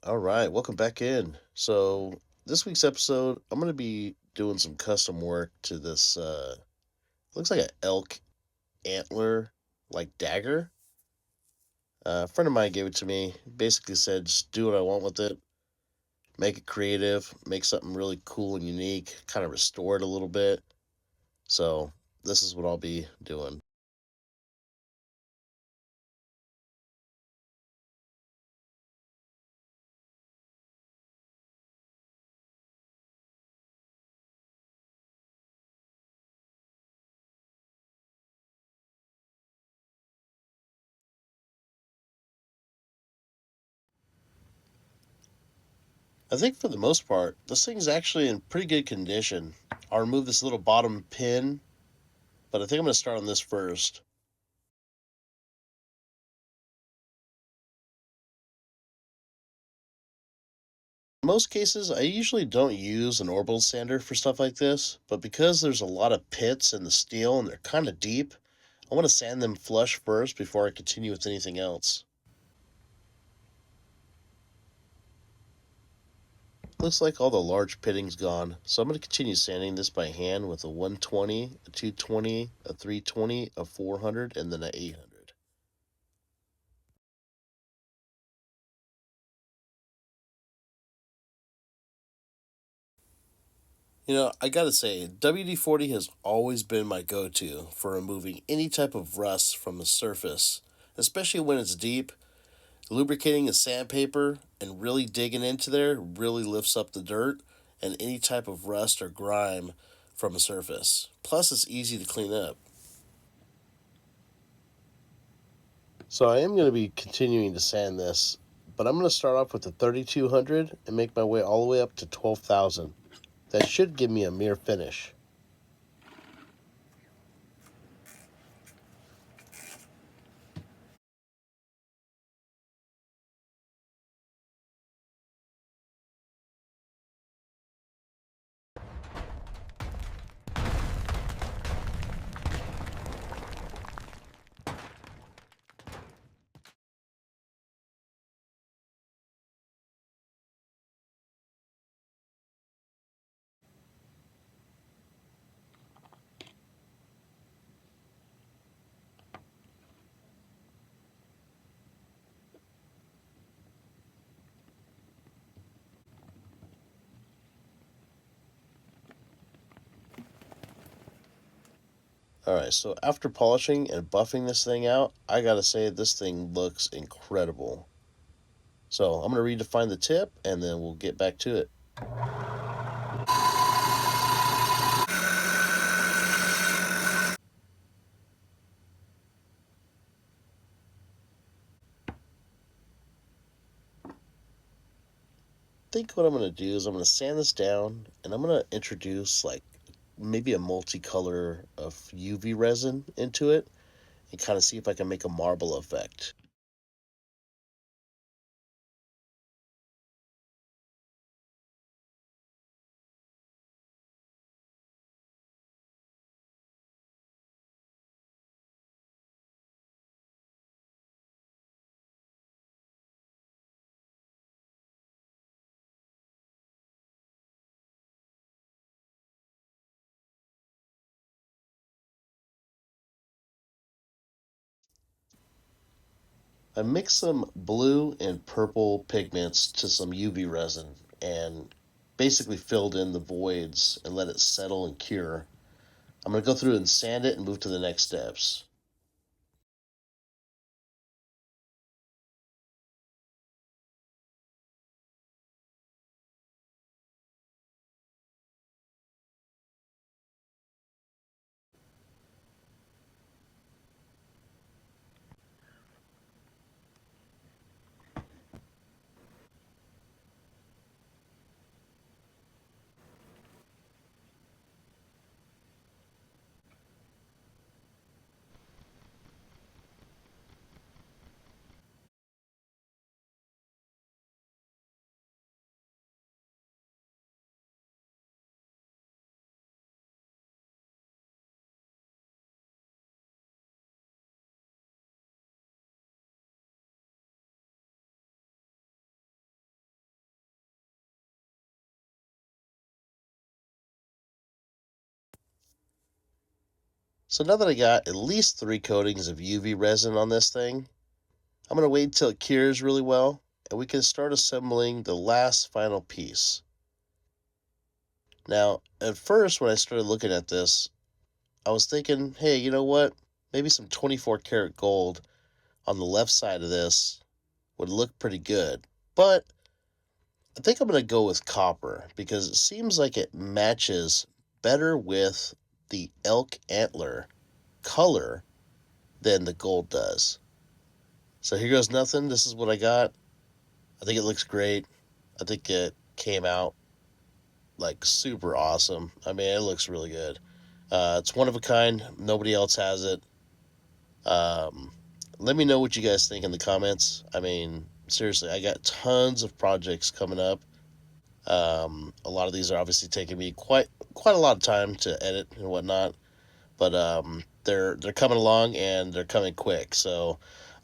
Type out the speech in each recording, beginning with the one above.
All right, welcome back in. So, this week's episode, I'm going to be doing some custom work to this looks like an elk antler dagger. A friend of mine gave it to me. Basically said just do what I want with it. Make it creative, make something really cool and unique, kind of restore it a little bit. So, this is what I'll be doing. I think for the most part, this thing's actually in pretty good condition. I'll remove this little bottom pin, but I think I'm going to start on this first. In most cases, I usually don't use an orbital sander for stuff like this, but because there's a lot of pits in the steel and they're kind of deep, I want to sand them flush first before I continue with anything else. Looks like all the large pitting's gone, so I'm going to continue sanding this by hand with a 120, a 220, a 320, a 400, and then a 800. I gotta say, WD-40 has always been my go-to for removing any type of rust from the surface, especially when it's deep. Lubricating a sandpaper and really digging into there really lifts up the dirt and any type of rust or grime from a surface. Plus, it's easy to clean up. So, I am going to be continuing to sand this, but I'm going to start off with the 3200 and make my way all the way up to 12,000. That should give me a mirror finish. Alright, so after polishing and buffing this thing out, I gotta say this thing looks incredible. So I'm gonna redefine the tip and then we'll get back to it. I think what I'm gonna do is I'm gonna sand this down and I'm gonna introduce maybe a multicolor of UV resin into it and kind of see if I can make a marble effect. I mixed some blue and purple pigments to some UV resin and basically filled in the voids and let it settle and cure. I'm going to go through and sand it and move to the next steps. So now that I got at least 3 coatings of UV resin on this thing, I'm going to wait until it cures really well and we can start assembling the last final piece. Now, at first when I started looking at this, I was thinking, hey, you know what? Maybe some 24 karat gold on the left side of this would look pretty good. But I think I'm going to go with copper because it seems like it matches better with the elk antler color than the gold does. So here goes nothing. This is what I got. I think it looks great. I think it came out like super awesome. I mean, it looks really good. It's one of a kind. Nobody else has it. Um, Let me know what you guys think in the comments. I mean, seriously, I got tons of projects coming up. A lot of these are obviously taking me quite a lot of time to edit and whatnot, but they're coming along and they're coming quick. So,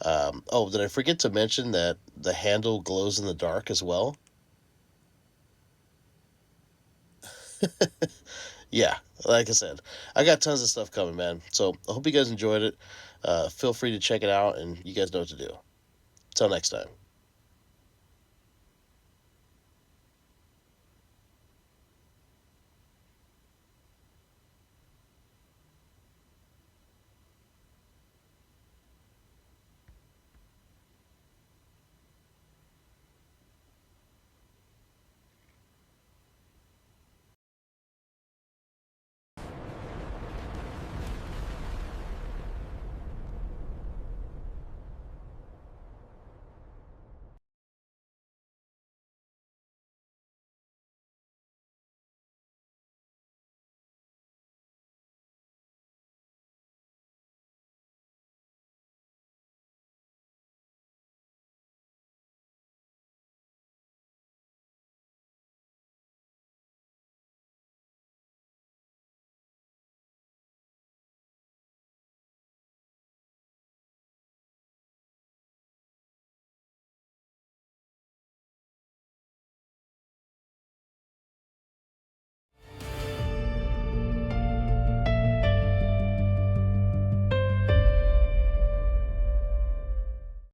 oh, did I forget to mention that the handle glows in the dark as well? Yeah, like I said, I got tons of stuff coming, man. So I hope you guys enjoyed it. Feel free to check it out, and you guys know what to do. Until next time.